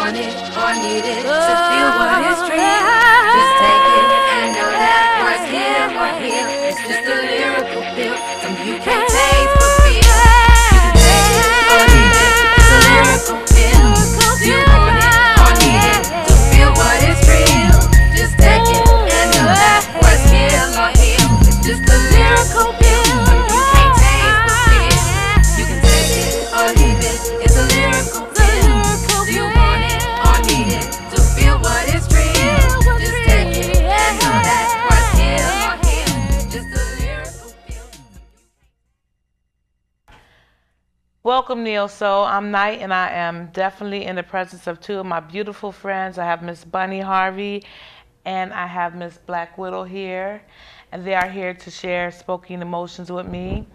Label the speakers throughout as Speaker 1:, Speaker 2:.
Speaker 1: want it or need it to feel what is real, just take it and know that what's here or here is just a lyrical feel. Something you can't taste but feel. You can take it or leave it. It's a lyrical feel. Do you want it or need it to feel what is real? Just take it and know that what's here or here is just a lyrical feel. Something you can't taste but feel. You can take it or leave it. It's a lyrical feel. Do you want it or need it to feel what is real? Just take it and know that what's here or here is just a lyrical feel.
Speaker 2: Welcome, Neo Soul. I'm Knyte, and I am definitely in the presence of two of my beautiful friends. I have Miss Bunny Harvey, and I have Miss Black Widow here, and they are here to share spoken emotions with me.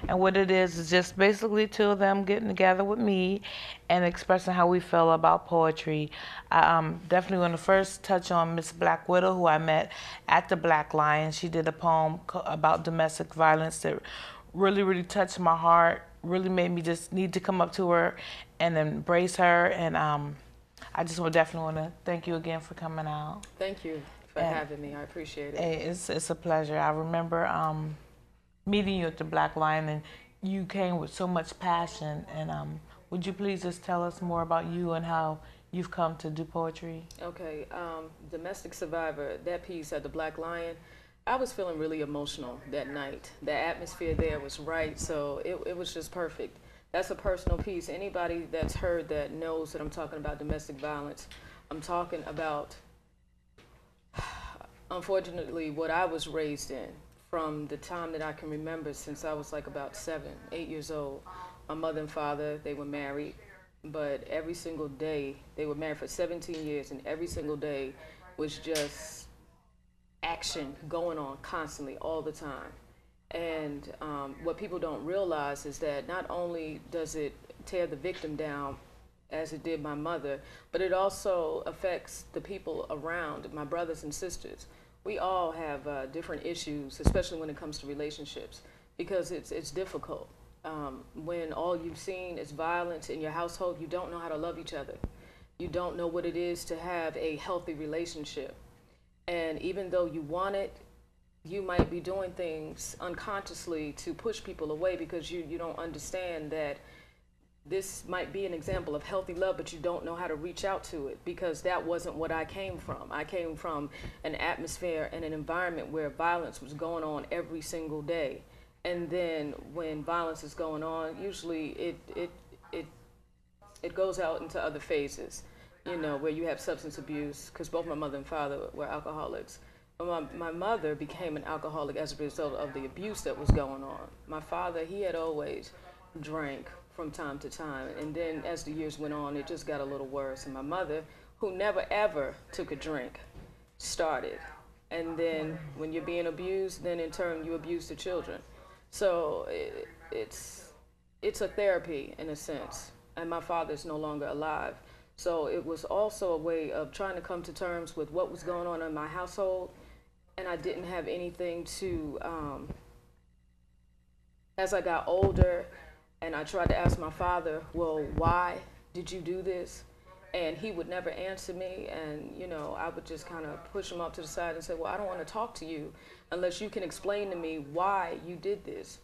Speaker 2: And what it is just basically two of them getting together with me and expressing how we feel about poetry. I definitely want to first touch on Miss Black Widow, who I met at the Black Lion. She did a poem about domestic violence that really, really touched my heart, really made me just need to come up to her and embrace her. And I just would definitely want to thank you again for coming out.
Speaker 3: Thank you for having me. I appreciate it.
Speaker 2: Hey, it's a pleasure. I remember meeting you at the Black Lion, and you came with so much passion. And would you please just tell us more about you and how you've come to do poetry?
Speaker 3: Okay, Domestic Survivor, that piece at the Black Lion, I was feeling really emotional that night. The atmosphere there was right, so it was just perfect. That's a personal piece. Anybody that's heard that knows that I'm talking about domestic violence. I'm talking about, unfortunately, what I was raised in from the time that I can remember since I was like about 7, 8 years old. My mother and father, they were married, but every single day, they were married for 17 years, and every single day was just action going on constantly all the time. And what people don't realize is that not only does it tear the victim down as it did my mother, but it also affects the people around, my brothers and sisters. We all have different issues, especially when it comes to relationships, because it's difficult. When all you've seen is violence in your household, you don't know how to love each other. You don't know what it is to have a healthy relationship. And even though you want it, you might be doing things unconsciously to push people away because you don't understand that this might be an example of healthy love, but you don't know how to reach out to it, because that wasn't what I came from. I came from an atmosphere and an environment where violence was going on every single day. And then when violence is going on, usually it goes out into other phases, you know, where you have substance abuse, because both my mother and father were alcoholics. But my mother became an alcoholic as a result of the abuse that was going on. My father, he had always drank from time to time, and then as the years went on, it just got a little worse. And my mother, who never ever took a drink, started. And then when you're being abused, then in turn you abuse the children. So it's a therapy in a sense. And my father's no longer alive. So it was also a way of trying to come to terms with what was going on in my household. And I didn't have anything to, as I got older, and I tried to ask my father, well, why did you do this? And he would never answer me. And, you know, I would just kind of push him up to the side and say, well, I don't want to talk to you unless you can explain to me why you did this,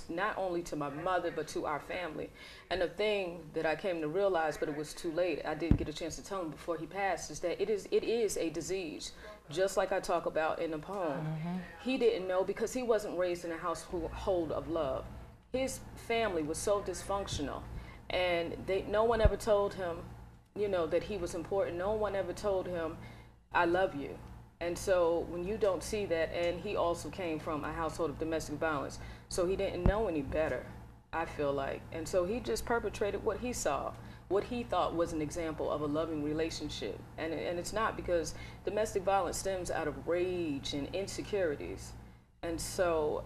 Speaker 3: not only to my mother, but to our family. And the thing that I came to realize, but it was too late, I didn't get a chance to tell him before he passed, is that it is a disease, just like I talk about in the poem. Mm-hmm. He didn't know because he wasn't raised in a household of love. His family was so dysfunctional, and no one ever told him, you know, that he was important. No one ever told him, I love you. And so when you don't see that, and he also came from a household of domestic violence, so he didn't know any better, I feel like. And so he just perpetrated what he saw, what he thought was an example of a loving relationship. And it's not, because domestic violence stems out of rage and insecurities. And so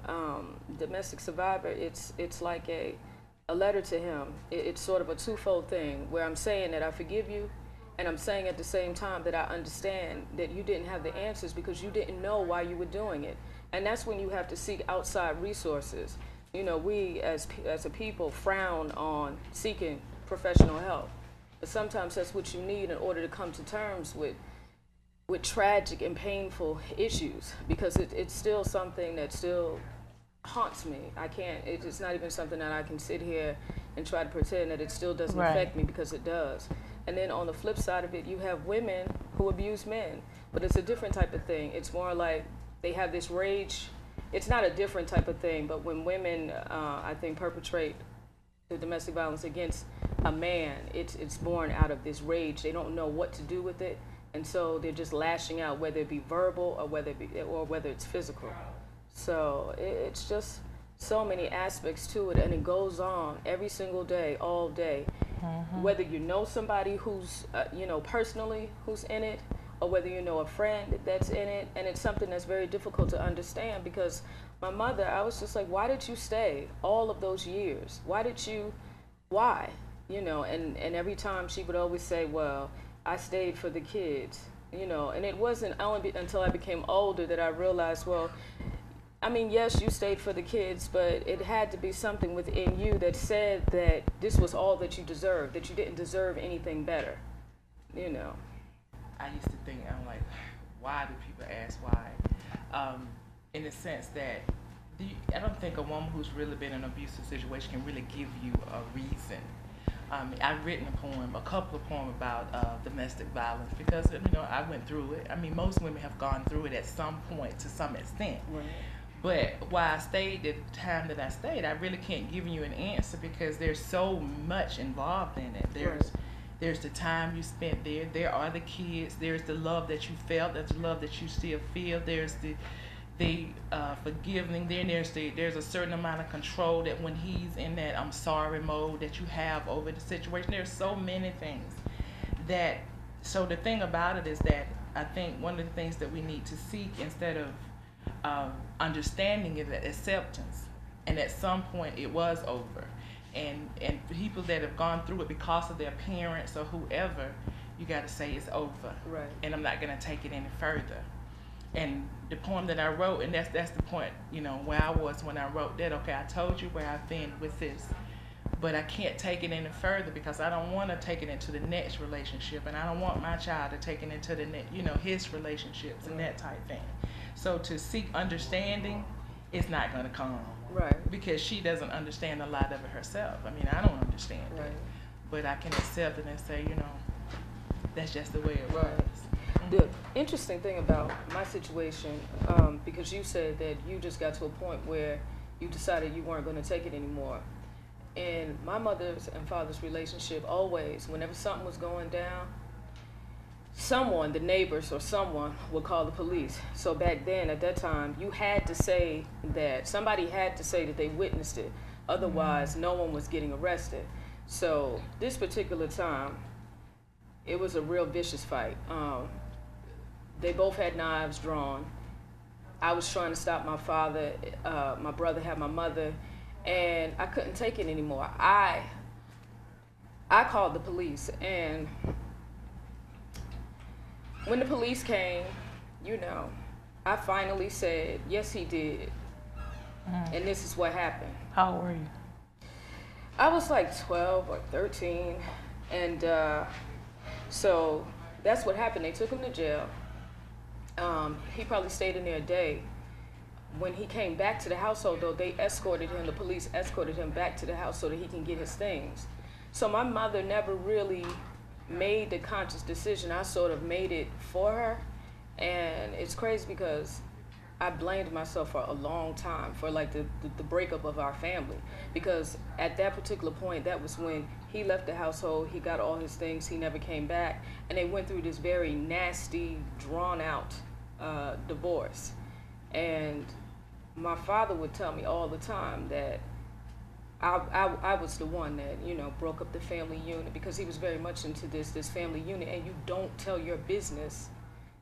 Speaker 3: Domestic Survivor, it's like a letter to him. It's sort of a twofold thing, where I'm saying that I forgive you, and I'm saying at the same time that I understand that you didn't have the answers because you didn't know why you were doing it. And that's when you have to seek outside resources. You know, we as a people frown on seeking professional help. But sometimes that's what you need in order to come to terms with tragic and painful issues, because it's still something that still haunts me. I can't, it's not even something that I can sit here and try to pretend that it still doesn't affect me, because it does. And then on the flip side of it, you have women who abuse men, but it's a different type of thing. It's more like they have this rage. It's not a different type of thing, but when women, I think, perpetrate the domestic violence against a man, it's born out of this rage. They don't know what to do with it, and so they're just lashing out, whether it be verbal or whether it's physical. So it's just so many aspects to it, and it goes on every single day, all day. Whether you know somebody who's, personally who's in it, or whether you know a friend that's in it, and it's something that's very difficult to understand, because my mother, I was just like, why did you stay all of those years? Why? And every time she would always say, well, I stayed for the kids, and it wasn't until I became older that I realized, well, I mean, yes, you stayed for the kids, but it had to be something within you that said that this was all that you deserved, that you didn't deserve anything better,
Speaker 4: I used to think, I'm like, why do people ask why? In the sense that I don't think a woman who's really been in an abusive situation can really give you a reason. I've written a couple of poems about domestic violence, because I went through it. I mean, most women have gone through it at some point to some extent.
Speaker 3: Right.
Speaker 4: But while I stayed the time that I stayed, I really can't give you an answer, because there's so much involved in it. There's the time you spent there. There are the kids. There's the love that you felt. There's the love that you still feel. There's the forgiving. Then there's a certain amount of control that when he's in that I'm sorry mode that you have over the situation. There's so many things that. So the thing about it is that I think one of the things that we need to seek instead of understanding is acceptance, and at some point it was over, and people that have gone through it because of their parents or whoever, you got to say it's over,
Speaker 3: right?
Speaker 4: And I'm not going to take it any further. And the poem that I wrote, and that's the point, where I was when I wrote that. Okay, I told you where I've been with this, but I can't take it any further, because I don't want to take it into the next relationship, and I don't want my child to take it into the next, his relationships and that type thing. So to seek understanding, it's not going to come.
Speaker 3: Right.
Speaker 4: Because she doesn't understand a lot of it herself. I mean, I don't understand
Speaker 3: right.
Speaker 4: it. But I can accept it and say, that's just the way it was.
Speaker 3: Right. The interesting thing about my situation, because you said that you just got to a point where you decided you weren't going to take it anymore. In my mother's and father's relationship, always, whenever something was going down, someone, the neighbors or someone, would call the police. So back then, at that time, you had to say that, somebody had to say that they witnessed it. Otherwise, no one was getting arrested. So this particular time, it was a real vicious fight. They both had knives drawn. I was trying to stop my father. My brother had my mother, and I couldn't take it anymore. I called the police, and when the police came, I finally said, yes, he did. And this is what happened.
Speaker 2: How old were you?
Speaker 3: I was like 12 or 13. And so that's what happened. They took him to jail. He probably stayed in there a day. When he came back to the household, though, the police escorted him back to the house so that he can get his things. So my mother never really made the conscious decision. I sort of made it for her, and it's crazy because I blamed myself for a long time for like the breakup of our family, because at that particular point, that was when he left the household, he got all his things, he never came back, and they went through this very nasty, drawn out divorce. And my father would tell me all the time that I was the one that, broke up the family unit, because he was very much into this family unit, and you don't tell your business,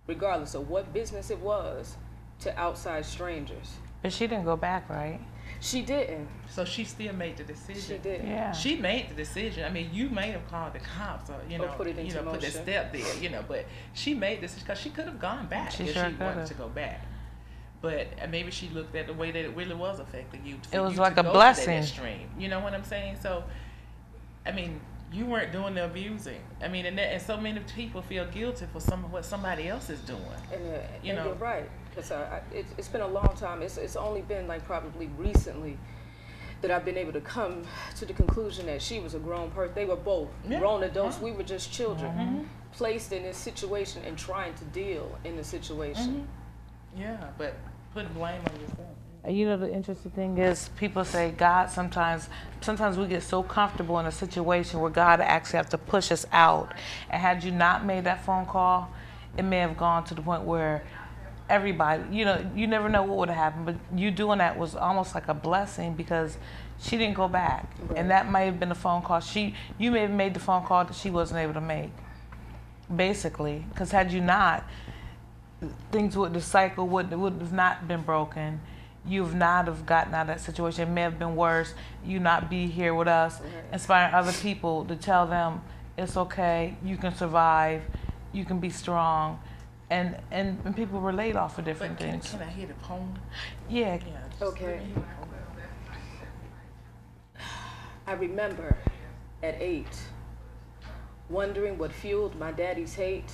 Speaker 3: regardless of what business it was, to outside strangers.
Speaker 2: But she didn't go back, right?
Speaker 3: She didn't.
Speaker 4: So she still made the decision.
Speaker 3: She did.
Speaker 2: Yeah.
Speaker 4: She made the decision. I mean, you may have called the cops or,
Speaker 3: put it into
Speaker 4: put that
Speaker 3: motion.
Speaker 4: step there, but she made this because she could have gone back
Speaker 2: She
Speaker 4: if
Speaker 2: sure
Speaker 4: she wanted
Speaker 2: could've.
Speaker 4: to go back. But maybe she looked at the way that it really was affecting you.
Speaker 2: It was
Speaker 4: you
Speaker 2: like
Speaker 4: to
Speaker 2: a
Speaker 4: go to
Speaker 2: blessing.
Speaker 4: that extreme. You know what I'm saying? So, I mean, you weren't doing the abusing. I mean, and so many people feel guilty for what somebody else is doing.
Speaker 3: And,
Speaker 4: you know,
Speaker 3: you're right, because it's been a long time. It's only been like probably recently that I've been able to come to the conclusion that she was a grown person. They were both grown adults. We were just children placed in this situation and trying to deal in the situation.
Speaker 4: Yeah, but putting blame on yourself.
Speaker 2: You know, the interesting thing is people say God sometimes we get so comfortable in a situation where God actually has to push us out. And had you not made that phone call, it may have gone to the point where everybody, you know, you never know what would have happened, but you doing that was almost like a blessing because she didn't go back. Right. And that might have been a phone call. You may have made the phone call that she wasn't able to make, basically. Because had you not, things would, the cycle would have not been broken. You've not have gotten out of that situation. It may have been worse. You not be here with us, inspiring other people to tell them it's okay, you can survive, you can be strong, and people relate off of different things.
Speaker 4: Can I hear the poem?
Speaker 2: Yeah.
Speaker 3: Okay. I remember at 8, wondering what fueled my daddy's hate.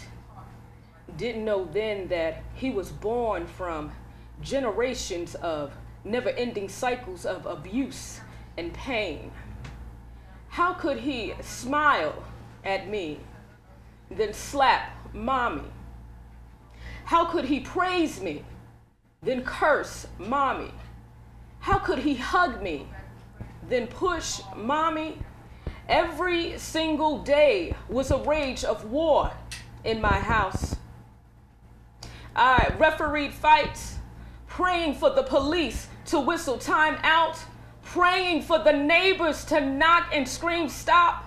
Speaker 3: Didn't know then that he was born from generations of never-ending cycles of abuse and pain. How could he smile at me, then slap mommy? How could he praise me, then curse mommy? How could he hug me, then push mommy? Every single day was a rage of war in my house. I refereed fights, praying for the police to whistle time out, praying for the neighbors to knock and scream stop.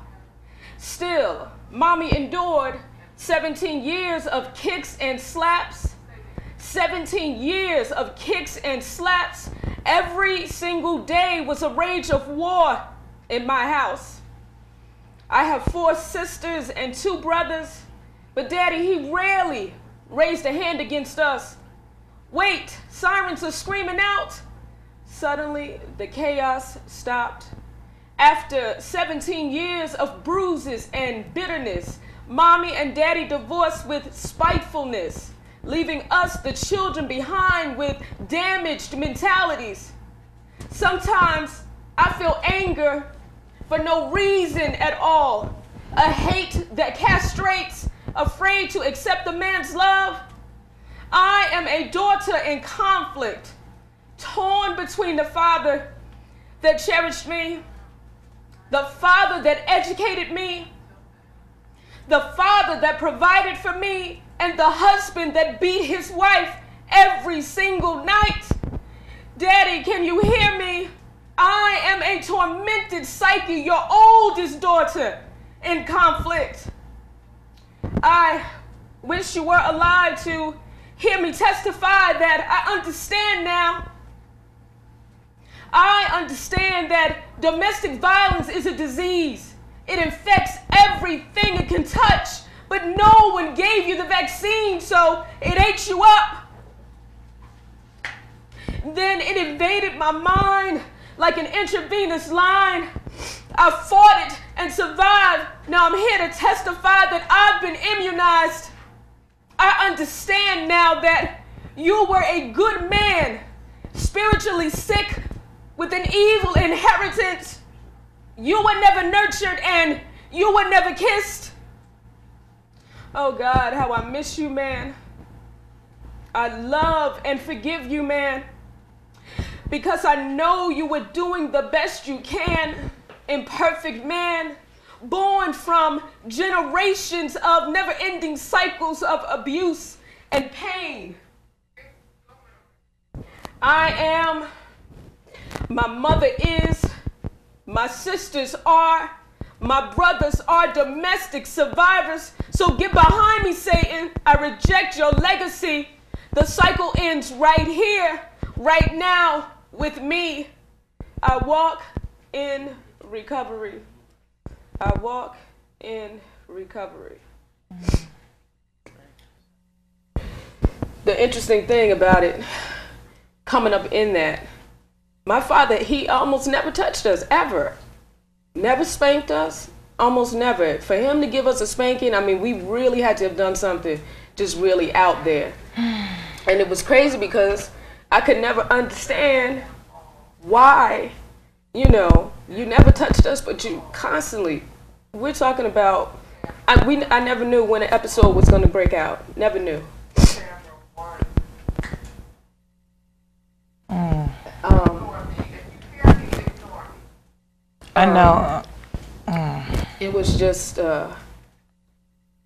Speaker 3: Still, mommy endured 17 years of kicks and slaps. 17 years of kicks and slaps. Every single day was a rage of war in my house. I have 4 sisters and 2 brothers, but daddy, he rarely raised a hand against us. Wait, sirens are screaming out. Suddenly, the chaos stopped. After 17 years of bruises and bitterness, mommy and daddy divorced with spitefulness, leaving us, the children, behind with damaged mentalities. Sometimes I feel anger for no reason at all, a hate that castrates, afraid to accept a man's love. I am a daughter in conflict, torn between the father that cherished me, the father that educated me, the father that provided for me, and the husband that beat his wife every single night. Daddy, can you hear me? I am a tormented psyche, your oldest daughter in conflict. I wish you were alive to hear me testify that I understand now. I understand that domestic violence is a disease. It infects everything it can touch, but no one gave you the vaccine, so it ate you up. Then it invaded my mind like an intravenous line. I fought it and survived. Now I'm here to testify that I've been immunized. I understand now that you were a good man, spiritually sick with an evil inheritance. You were never nurtured and you were never kissed. Oh God, how I miss you, man. I love and forgive you, man, because I know you were doing the best you can. Imperfect man, born from generations of never-ending cycles of abuse and pain. I am, my mother is, my sisters are, my brothers are domestic survivors. So get behind me, Satan. I reject your legacy. The cycle ends right here, right now, with me. I walk in recovery. I walk in recovery. The interesting thing about it, coming up in that, my father, he almost never touched us, ever. Never spanked us, almost never. For him to give us a spanking, I mean, we really had to have done something just really out there. And it was crazy because I could never understand why, you know, you never touched us, but you constantly, we're talking about, I never knew when an episode was going to break out. Never knew.
Speaker 2: I know.
Speaker 3: It was just, and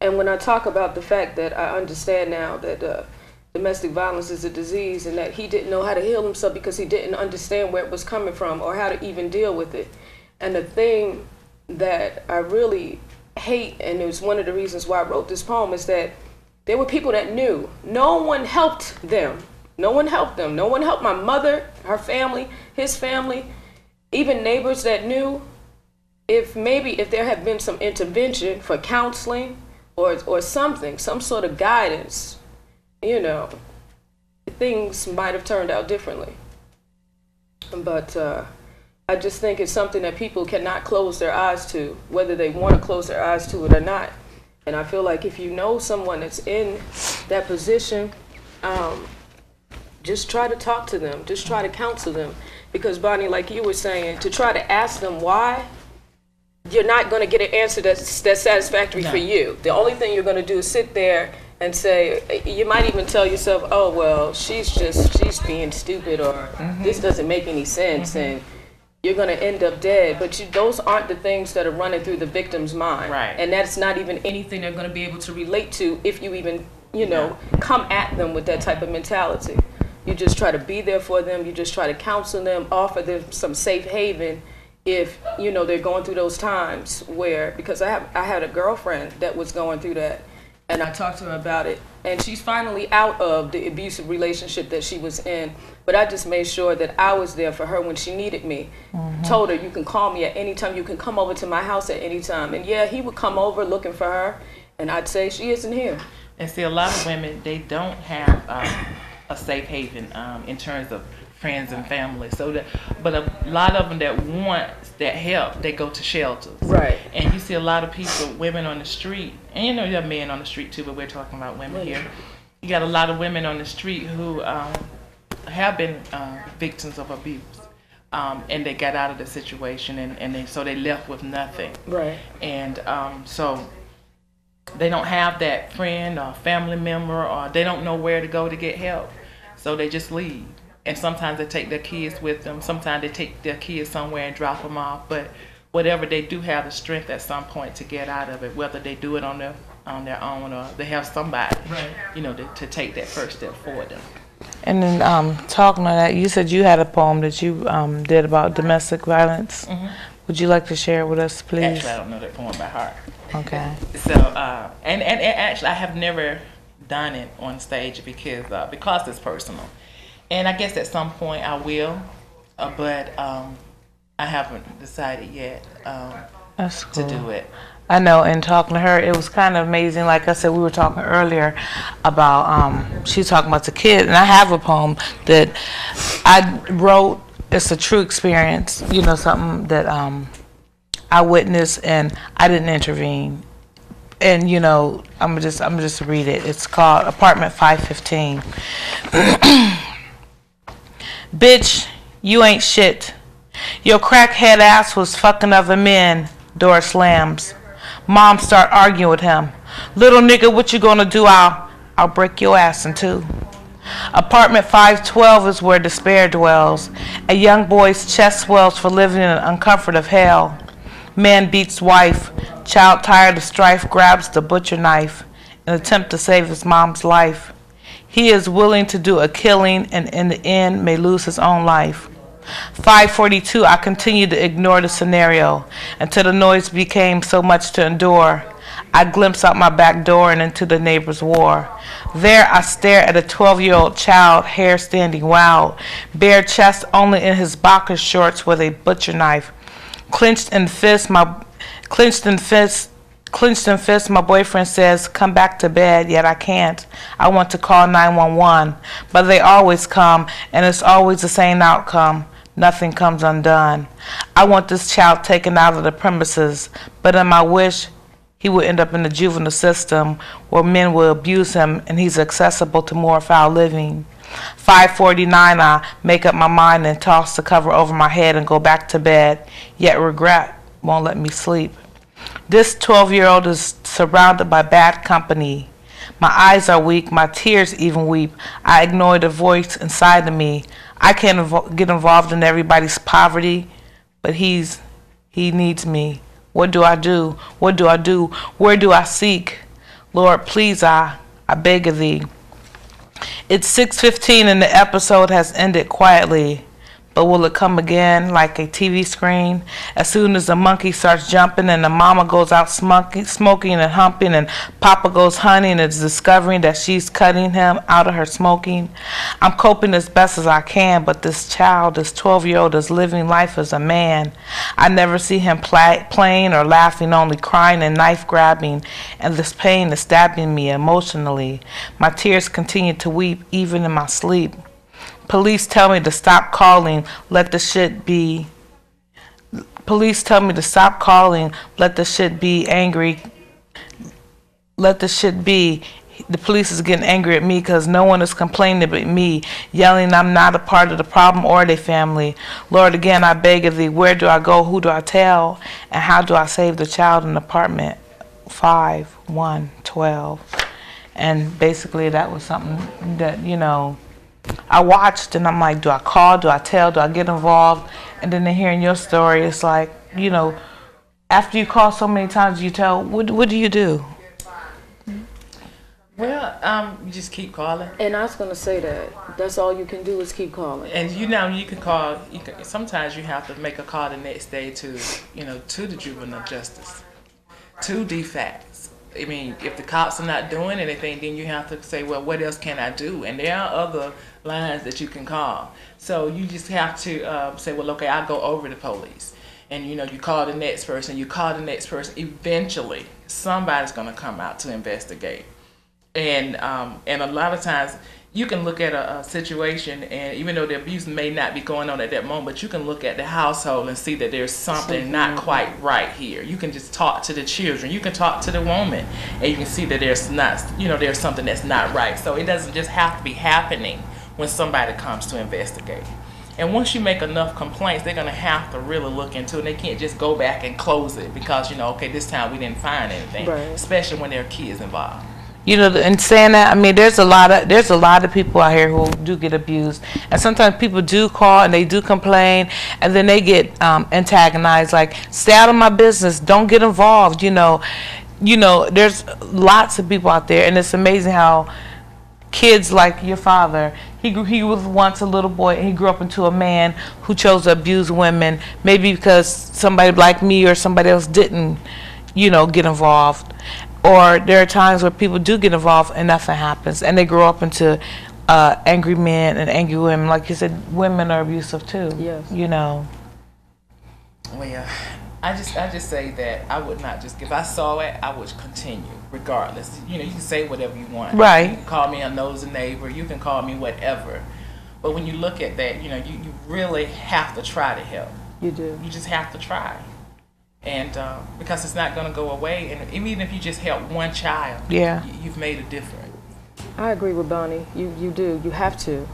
Speaker 3: when I talk about the fact that I understand now that domestic violence is a disease and that he didn't know how to heal himself because he didn't understand where it was coming from or how to even deal with it. And the thing that I really hate, and it was one of the reasons why I wrote this poem, is that there were people that knew. No one helped them. No one helped them. No one helped my mother, her family, his family, even neighbors that knew. If there had been some intervention for counseling or something, some sort of guidance, you know, things might have turned out differently. But I just think it's something that people cannot close their eyes to, whether they want to close their eyes to it or not. And I feel like if you know someone that's in that position, just try to talk to them, just try to counsel them. Because Bonnie, like you were saying, to try to ask them why, you're not going to get an answer that's satisfactory for you. The only thing you're going to do is sit there and say, you might even tell yourself, oh, well, she's being stupid, or this doesn't make any sense, and you're going to end up dead. But those aren't the things that are running through the victim's mind.
Speaker 4: Right.
Speaker 3: And that's not even anything they're going to be able to relate to if you even, you know, come at them with that type of mentality. You just try to be there for them. You just try to counsel them, offer them some safe haven if, you know, they're going through those times where, because I had a girlfriend that was going through that, and I talked to her about it, and she's finally out of the abusive relationship that she was in, but I just made sure that I was there for her when she needed me. Told her, you can call me at any time, you can come over to my house at any time. And yeah, he would come over looking for her, and I'd say, she isn't here.
Speaker 4: And see, a lot of women, they don't have a safe haven in terms of friends and family. But a lot of them that want that help, they go to shelters.
Speaker 3: Right.
Speaker 4: And you see a lot of people, women on the street, and you know you have men on the street too, but we're talking about women here. You got a lot of women on the street who have been victims of abuse, and they got out of the situation, and so they left with nothing.
Speaker 3: Right.
Speaker 4: And so they don't have that friend or family member, or they don't know where to go to get help, so they just leave. And sometimes they take their kids with them. Sometimes they take their kids somewhere and drop them off. But whatever, they do have the strength at some point to get out of it, whether they do it on their own or they have somebody, you know, to take that first step for them.
Speaker 2: And then talking on that, you said you had a poem that you did about domestic violence. Would you like to share it with us, please?
Speaker 4: Actually, I don't know that poem by heart.
Speaker 2: Okay.
Speaker 4: So, and actually, I have never done it on stage because it's personal. And I guess at some point I will, but I haven't decided yet
Speaker 2: That's cool.
Speaker 4: to do it.
Speaker 2: I know, and talking to her, it was kind of amazing. Like I said, we were talking earlier about, she was talking about the kid, and I have a poem that I wrote. It's a true experience, you know, something that I witnessed, and I didn't intervene. And, you know, I'm just read it. It's called Apartment 515. Bitch, you ain't shit. Your crackhead ass was fucking other men. Door slams. Mom start arguing with him. Little nigga, what you gonna do? I'll break your ass in two. Apartment 512 is where despair dwells. A young boy's chest swells for living in an uncomfort of hell. Man beats wife. Child tired of strife grabs the butcher knife in an attempt to save his mom's life. He is willing to do a killing and in the end may lose his own life. 542, I continued to ignore the scenario until the noise became so much to endure. I glimpsed out my back door and into the neighbor's war. There I stare at a 12-year-old child, hair standing wild, bare chest only in his boxer shorts with a butcher knife. Clenched in fist, my boyfriend says, come back to bed, yet I can't. I want to call 911, but they always come, and it's always the same outcome. nothing comes undone. I want this child taken out of the premises, but in my wish, he will end up in the juvenile system where men will abuse him and he's accessible to more foul living. 5:49, I make up my mind and toss the cover over my head and go back to bed, yet regret won't let me sleep. This 12-year-old is surrounded by bad company. My eyes are weak, my tears even weep. I ignore the voice inside of me. I can't get involved in everybody's poverty, but he needs me. What do I do? What do I do? Where do I seek? Lord, please, I beg of thee. It's 6:15 and the episode has ended quietly. But will it come again like a TV screen? As soon as the monkey starts jumping and the mama goes out smoking and humping and Papa goes hunting and is discovering that she's cutting him out of her smoking. I'm coping as best as I can, but this child, this 12-year-old, is living life as a man. I never see him playing or laughing, only crying and knife grabbing, and this pain is stabbing me emotionally. My tears continue to weep even in my sleep. Police tell me to stop calling, let the shit be. Police tell me to stop calling, let the shit be angry. Let the shit be. The police is getting angry at me because no one is complaining but me, yelling I'm not a part of the problem or their family. Lord, again, I beg of thee, where do I go, who do I tell, and how do I save the child in apartment 5-1-12? And basically that was something that, you know, I watched and I'm like, do I call, do I tell, do I get involved? And then hearing your story, it's like, you know, after you call so many times, you tell, what do you do?
Speaker 4: Well, you just keep calling.
Speaker 3: And I was going to say that's all you can do is keep calling.
Speaker 4: And you know, you can call, sometimes you have to make a call the next day to, you know, to the juvenile justice, to DFACS. I mean, if the cops are not doing anything, then you have to say, well, what else can I do? And there are other lines that you can call. So you just have to say, well, okay, I'll go over the police. And, you know, you call the next person, you call the next person. Eventually, somebody's going to come out to investigate. And a lot of times, you can look at a situation, and even though the abuse may not be going on at that moment, but you can look at the household and see that there's something not quite right here. You can just talk to the children, you can talk to the woman, and you can see that there's not, you know, there's something that's not right. So it doesn't just have to be happening when somebody comes to investigate. And once you make enough complaints, they're going to have to really look into it. They can't just go back and close it because, you know, okay, this time we didn't find anything, right. Especially when there are kids involved.
Speaker 2: You know, and saying that, I mean, there's a lot of people out here who do get abused, and sometimes people do call and they do complain, and then they get antagonized, like, stay out of my business, don't get involved. You know, there's lots of people out there, and it's amazing how kids like your father, he was once a little boy, and he grew up into a man who chose to abuse women, maybe because somebody like me or somebody else didn't, you know, get involved. Or there are times where people do get involved and nothing happens, and they grow up into angry men and angry women. Like you said, women are abusive too.
Speaker 3: Yes.
Speaker 2: You know.
Speaker 4: Well, yeah, I just say that I would not just, if I saw it, I would continue regardless. You know, you can say whatever you want.
Speaker 2: Right.
Speaker 4: You can call me a nosy neighbor. You can call me whatever. But when you look at that, you know, you really have to try to help.
Speaker 3: You do.
Speaker 4: You just have to try. And because it's not going to go away, and even if you just help one child,
Speaker 2: yeah,
Speaker 4: you've made a difference.
Speaker 3: I agree with Bonnie. You do. You have to,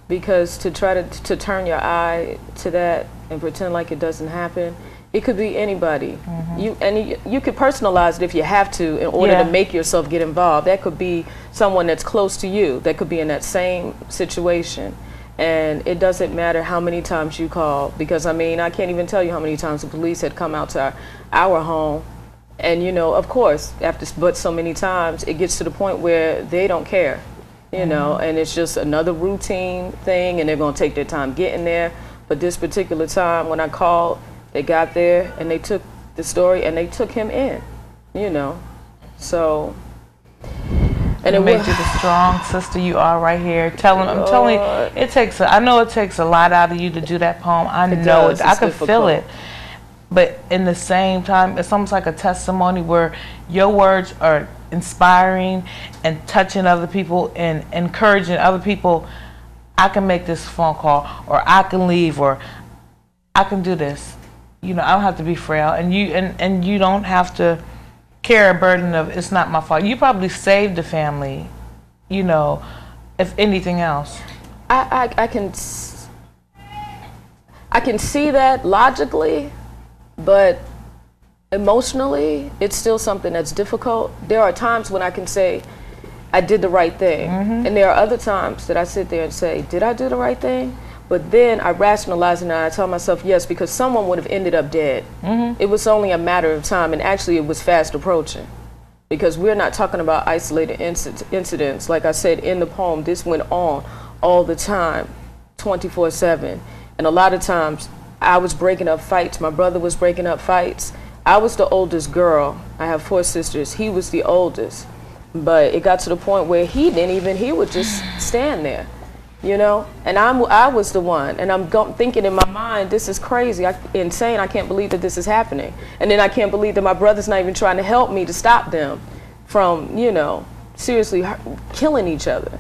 Speaker 3: because to try to turn your eye to that and pretend like it doesn't happen, it could be anybody. Mm-hmm. You could personalize it if you have to in order to make yourself get involved. That could be someone that's close to you that could be in that same situation. And it doesn't matter how many times you call, because I mean, I can't even tell you how many times the police had come out to our home. And you know, of course, but so many times, it gets to the point where they don't care, you know, and it's just another routine thing, and they're going to take their time getting there. But this particular time, when I called, they got there, and they took the story, and they took him in, you know, so...
Speaker 2: And it made you the strong sister you are right here. I'm telling you, I know it takes a lot out of you to do that poem. I know it. I could feel it. But in the same time, it's almost like a testimony where your words are inspiring and touching other people and encouraging other people I can make this phone call, or I can leave, or I can do this. You know, I don't have to be frail, and you don't have to carry a burden of it's not my fault. You probably saved the family, you know, if anything else.
Speaker 3: I can see that logically, but emotionally, it's still something that's difficult. There are times when I can say, I did the right thing. And there are other times that I sit there and say, did I do the right thing? But then I rationalize it and I tell myself, yes, because someone would have ended up dead. It was only a matter of time, and actually it was fast approaching. Because we're not talking about isolated incidents. Like I said in the poem, this went on all the time, 24/7. And a lot of times I was breaking up fights. My brother was breaking up fights. I was the oldest girl. I have 4 sisters. He was the oldest. But it got to the point where he would just stand there, you know? And I was the one. And I'm thinking in my mind, this is crazy, insane. I can't believe that this is happening. And then I can't believe that my brother's not even trying to help me to stop them from, you know, seriously killing each other.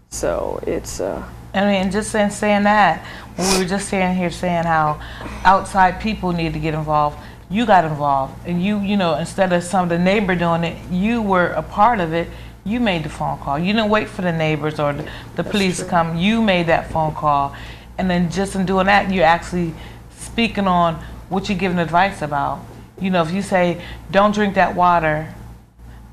Speaker 3: So it's... I
Speaker 2: mean, just saying that, when we were just saying how outside people need to get involved, you got involved, and you know, instead of some of the neighbor doing it, you were a part of it. You made the phone call. You didn't wait for the neighbors or the police to come. You made that phone call, and then just in doing that, you're actually speaking on what you're giving advice about. You know, if you say, don't drink that water,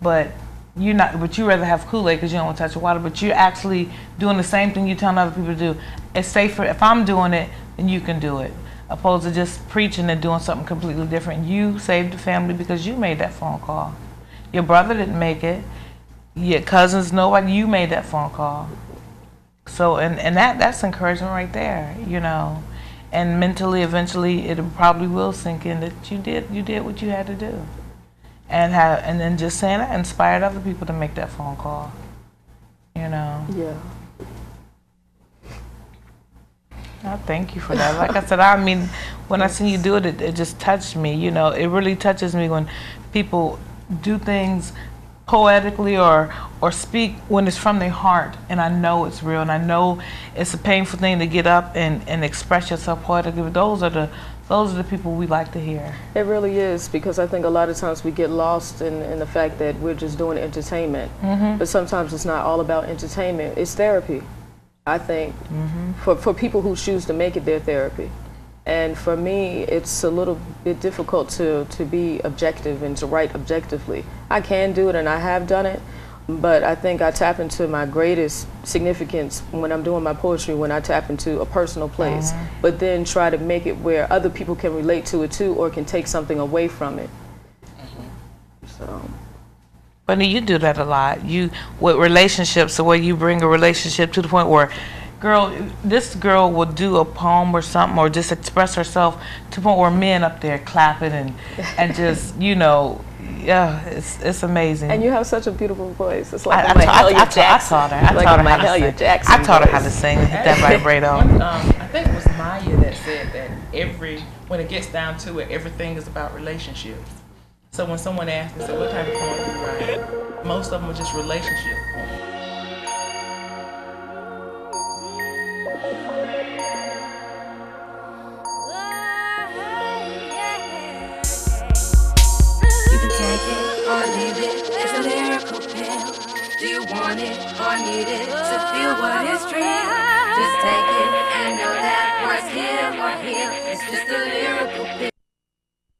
Speaker 2: but you rather have Kool-Aid because you don't want to touch the water, but you're actually doing the same thing you're telling other people to do. It's safer if I'm doing it, then you can do it. Opposed to just preaching and doing something completely different. You saved the family because you made that phone call. Your brother didn't make it. Your cousins, nobody. You made that phone call. So, and that's encouragement right there, you know. And mentally, eventually, it probably will sink in that you did what you had to do, and then just saying that inspired other people to make that phone call, you know.
Speaker 3: Yeah.
Speaker 2: I thank you for that. Like I said, I mean, when I seen you do it, it just touched me. You know, it really touches me when people do things poetically or speak when it's from their heart, and I know it's real, and I know it's a painful thing to get up and express yourself poetically. But those are the people we like to hear.
Speaker 3: It really is, because I think a lot of times we get lost in the fact that we're just doing entertainment. But sometimes it's not all about entertainment. It's therapy, I think, for people who choose to make it their therapy. And for me, it's a little bit difficult to be objective and to write objectively. I can do it, and I have done it, but I think I tap into my greatest significance when I'm doing my poetry, when I tap into a personal place, but then try to make it where other people can relate to it too, or can take something away from it. So.
Speaker 2: But you do that a lot. With relationships, the way you bring a relationship to the point where, this girl will do a poem or something, or just express herself to the point where men up there clapping and just, you know, yeah, it's amazing.
Speaker 3: And you have such a beautiful voice. It's like I taught her
Speaker 2: how to sing and hit that vibrato.
Speaker 4: I think it was Maya that said that when it gets down to it, everything is about relationships. So when someone asks me, so what type of poem do you write? Most of them are just relationship poems.
Speaker 1: Or leave it, it's a lyrical pill. Do you want it or need it to feel what is real? Just take it and know that words heal or heal. It's just a